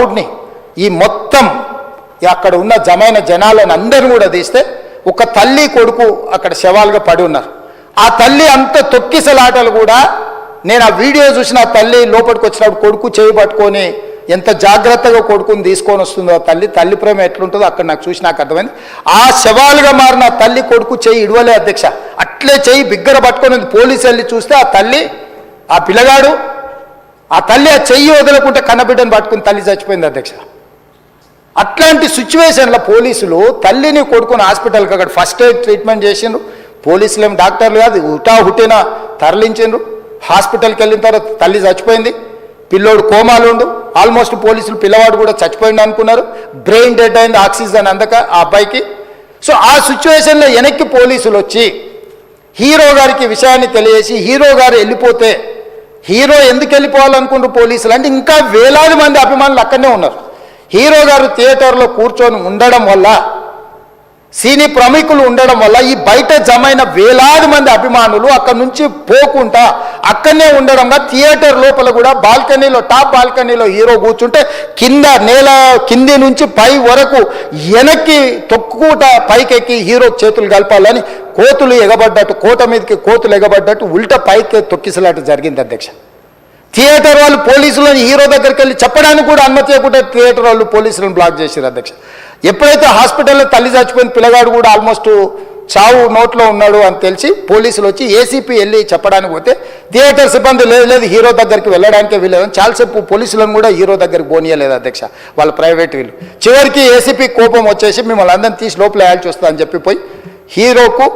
క్రౌడ్ని, ఈ మొత్తం అక్కడ ఉన్న జమైన జనాలను అందరిని కూడా తీస్తే ఒక తల్లి కొడుకు అక్కడ శవాలుగా పడి ఉన్నారు. ఆ తల్లి అంత తొక్కిసలాటలు కూడా నేను ఆ వీడియో చూసిన ఆ తల్లి లోపలికి వచ్చినప్పుడు కొడుకు చేయి పట్టుకొని ఎంత జాగ్రత్తగా కొడుకుని తీసుకొని వస్తుందో తల్లి ప్రేమ ఎట్లుంటుందో అక్కడ నాకు చూసి నాకు అర్థమైంది. ఆ శవాలుగా మారిన తల్లి కొడుకు చేయి ఇడవలే అధ్యక్ష, అట్లే చేయి బిగ్గర పట్టుకొని పోలీసు వెళ్ళి చూస్తే ఆ తల్లి ఆ పిల్లగాడు ఆ తల్లి ఆ చెయ్యి వదలకుంటే కన్నబిడ్డను పట్టుకుని తల్లి చచ్చిపోయింది అధ్యక్ష. అట్లాంటి సిచ్యువేషన్లో పోలీసులు తల్లిని కొడుకుని హాస్పిటల్కి అక్కడ ఫస్ట్ ఎయిడ్ ట్రీట్మెంట్ చేసిండ్రు. పోలీసులు ఏం డాక్టర్లు కాదు, హుటాహుటిన తరలించిండ్రు. హాస్పిటల్కి వెళ్ళిన తర్వాత తల్లి చచ్చిపోయింది, పిల్లోడు కోమాలు ఉండు. ఆల్మోస్ట్ పోలీసులు పిల్లవాడు కూడా చచ్చిపోయింది అనుకున్నారు. బ్రెయిన్ డెడ్ అయింది, ఆక్సిజన్ అందక ఆ అబ్బాయికి. సో ఆ సిచ్యువేషన్లో వెనక్కి పోలీసులు వచ్చి హీరో గారికి విషయాన్ని తెలియజేసి హీరో గారు వెళ్ళిపోతే హీరో ఎందుకు వెళ్ళిపోవాలనుకుంటారు పోలీసులు అంటే ఇంకా వేలాది మంది అభిమానులు అక్కడనే ఉన్నారు. హీరో గారు థియేటర్లో కూర్చొని ఉండడం వల్ల, సినీ ప్రముఖులు ఉండడం వల్ల ఈ బయట జమైన వేలాది మంది అభిమానులు అక్కడ నుంచి పోకుండా అక్కడనే ఉండడంగా థియేటర్ లోపల కూడా బాల్కనీలో టాప్ బాల్కనీలో హీరో కూర్చుంటే కింద నేల కింది నుంచి పై వరకు వెనక్కి తొక్కుట పైకెక్కి హీరో చేతులు కలపాలని కోతులు ఎగబడ్డట్టు, కోట మీదకి కోతులు ఎగబడ్డట్టు ఉల్టా పైకి తొక్కిసలాట జరిగింది అధ్యక్ష. థియేటర్ వాళ్ళు పోలీసులను హీరో దగ్గరికి వెళ్ళి చెప్పడానికి కూడా అనుమతి ఇవ్వకుండా థియేటర్ వాళ్ళు పోలీసులను బ్లాక్ చేశారు అధ్యక్ష. ఎప్పుడైతే హాస్పిటల్లో తల్లి చచ్చిపోయిన పిల్లగాడు కూడా ఆల్మోస్ట్ చావు నోట్లో ఉన్నాడు అని తెలిసి పోలీసులు వచ్చి ఏసీపీ వెళ్ళి చెప్పడానికి పోతే థియేటర్ సిబ్బంది లేదు హీరో దగ్గరికి వెళ్ళడానికే వీళ్ళదని చాలాసేపు పోలీసులను కూడా హీరో దగ్గరికి పోనీయలేదు అధ్యక్ష, వాళ్ళ ప్రైవేట్ వీళ్ళు. చివరికి ఏసీపీ కోపం వచ్చేసి మిమ్మల్ని అందరిని తీసి లోపల వేయాల్సి వస్తుందని అని చెప్పిపోయి హీరోకు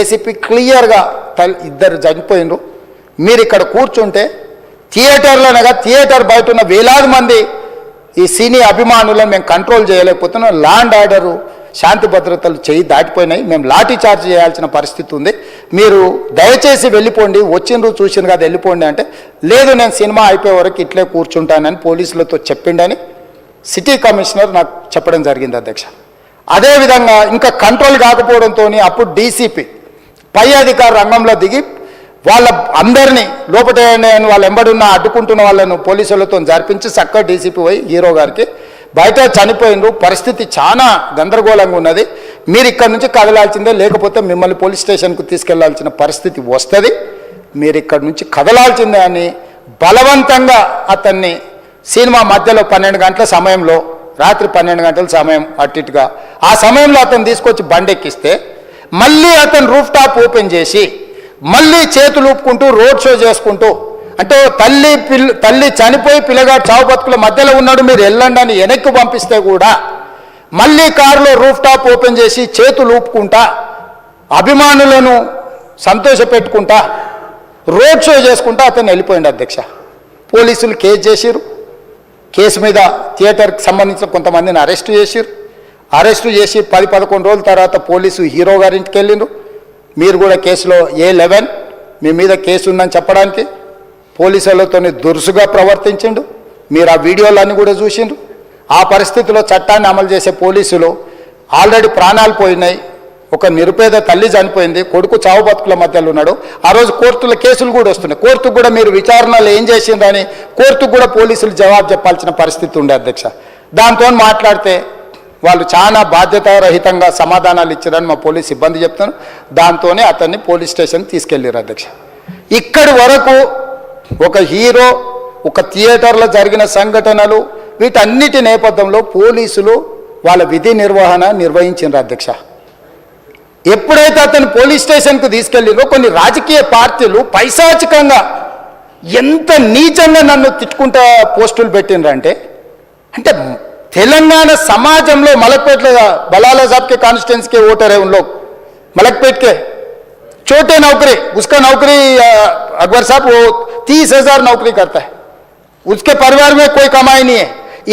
ఏసీపీ క్లియర్గా ఇద్దరు చనిపోయినరు, మీరు ఇక్కడ కూర్చుంటే థియేటర్లోనగా థియేటర్ బయట ఉన్న వేలాది మంది ఈ సినీ అభిమానులను మేము కంట్రోల్ చేయలేకపోతున్నాం, ల్యాండ్ ఆర్డరు శాంతి భద్రతలు చేయి దాటిపోయినాయి, మేము లాఠీ చార్జ్ చేయాల్సిన పరిస్థితి ఉంది, మీరు దయచేసి వెళ్ళిపోండి, వచ్చిండ్రు చూసిండ్రు కదా వెళ్ళిపోండి అంటే లేదు నేను సినిమా అయిపోయే వరకు ఇట్లే కూర్చుంటానని పోలీసులతో చెప్పిండని సిటీ కమిషనర్ నాకు చెప్పడం జరిగింది అధ్యక్ష. అదేవిధంగా ఇంకా కంట్రోల్ కాకపోవడంతో అప్పుడు డీసీపీ పై అధికారి రంగంలో దిగి వాళ్ళ అందరినీ లోపల వాళ్ళు ఎంబడున్న అడ్డుకుంటున్న వాళ్ళను పోలీసులతో జరిపించి చక్కగా డీసీపీ పోయి హీరో గారికి బయట చనిపోయినరు, పరిస్థితి చాలా గందరగోళంగా ఉన్నది, మీరు ఇక్కడ నుంచి కదలాల్సిందే లేకపోతే మిమ్మల్ని పోలీస్ స్టేషన్కు తీసుకెళ్లాల్సిన పరిస్థితి వస్తుంది, మీరు ఇక్కడ నుంచి కదలాల్సిందే అని బలవంతంగా అతన్ని సినిమా మధ్యలో 12 గంటల సమయంలో రాత్రి 12 గంటల సమయం అట్టిట్టుగా ఆ సమయంలో అతను తీసుకొచ్చి బండెక్కిస్తే మళ్ళీ అతను రూఫ్ టాప్ ఓపెన్ చేసి మళ్ళీ చేతులు ఊపుకుంటూ రోడ్ షో చేసుకుంటూ అంటే తల్లి చనిపోయి పిల్లగాడు చావు బతుకుల మధ్యలో ఉన్నాడు మీరు వెళ్ళండి అని వెనక్కి పంపిస్తే కూడా మళ్ళీ కారులో రూఫ్ టాప్ ఓపెన్ చేసి చేతులు ఊపుకుంటా అభిమానులను సంతోషపెట్టుకుంటా రోడ్ షో చేసుకుంటా అతను వెళ్ళిపోయింది అధ్యక్ష. పోలీసులు కేసు చేసిరు, కేసు మీద థియేటర్కి సంబంధించిన కొంతమందిని అరెస్టు చేసిరు, అరెస్టు చేసి 10-11 రోజుల తర్వాత పోలీసు హీరో గారింటికి వెళ్ళిండ్రు. మీరు కూడా కేసులో A11 మీ మీద కేసు ఉందని చెప్పడానికి పోలీసులతో దురుసుగా ప్రవర్తించిండు, మీరు ఆ వీడియోలన్నీ కూడా చూసిండ్రు. ఆ పరిస్థితిలో చట్టాన్ని అమలు చేసే పోలీసులు ఆల్రెడీ ప్రాణాలు పోయినాయి, ఒక నిరుపేద తల్లి చనిపోయింది, కొడుకు చావు బతుకుల మధ్యలో ఉన్నాడు, ఆ రోజు కోర్టులో కేసులు కూడా వస్తున్నాయి, కోర్టుకు కూడా మీరు విచారణలు ఏం చేసిండ్రని కోర్టుకు కూడా పోలీసులు జవాబు చెప్పాల్సిన పరిస్థితి ఉండే అధ్యక్ష. దాంతో మాట్లాడితే వాళ్ళు చాలా బాధ్యతారహితంగా సమాధానాలు ఇచ్చారని మా పోలీస్ సిబ్బంది చెప్తాను. దాంతోనే అతన్ని పోలీస్ స్టేషన్కి తీసుకెళ్ళారు అధ్యక్ష. ఇక్కడి వరకు ఒక హీరో ఒక థియేటర్లో జరిగిన సంఘటనలు వీటన్నిటి నేపథ్యంలో పోలీసులు వాళ్ళ విధి నిర్వహించారు అధ్యక్ష. ఎప్పుడైతే అతను పోలీస్ స్టేషన్కు తీసుకెళ్ళిరో కొన్ని రాజకీయ పార్టీలు పైశాచికంగా ఎంత నీచంగా నన్ను తిట్టుకుంటా పోస్టులు పెట్టినరంటే అంటే तेलंगाना समाजम मलकपेट बलाला साहब के कॉन्स्टिट्यूंसी के वोटर है उन लोग मलकपेट के छोटे नौकरी उसका नौकरी अकबर साहब वो 30,000 नौकरी करता है, उसके परिवार में कोई कमाई नहीं है,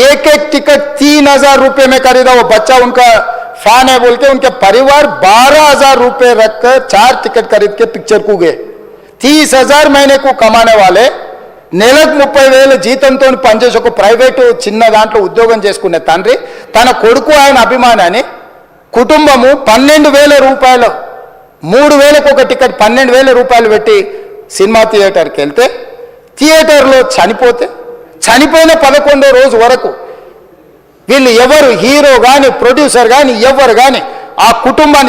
एक टिकट 3,000 रुपये में खरीदा, वो बच्चा उनका फैन है बोल के उनके परिवार 12,000 रुपये रखकर 4 टिकट खरीद के पिक्चर को गए। 30,000 महीने को कमाने वाले నెలకు 30,000 జీతంతో పనిచేసి ఒక ప్రైవేటు చిన్న దాంట్లో ఉద్యోగం చేసుకునే తండ్రి తన కొడుకు ఆయన అభిమానాన్ని కుటుంబము 12,000 రూపాయలు 3,000కు ఒక టికెట్ 12,000 రూపాయలు పెట్టి సినిమా థియేటర్కి వెళ్తే థియేటర్లో చనిపోయిన 11వ రోజు వరకు వీళ్ళు ఎవరు హీరో కానీ ప్రొడ్యూసర్ కానీ ఎవరు కానీ ఆ కుటుంబాన్ని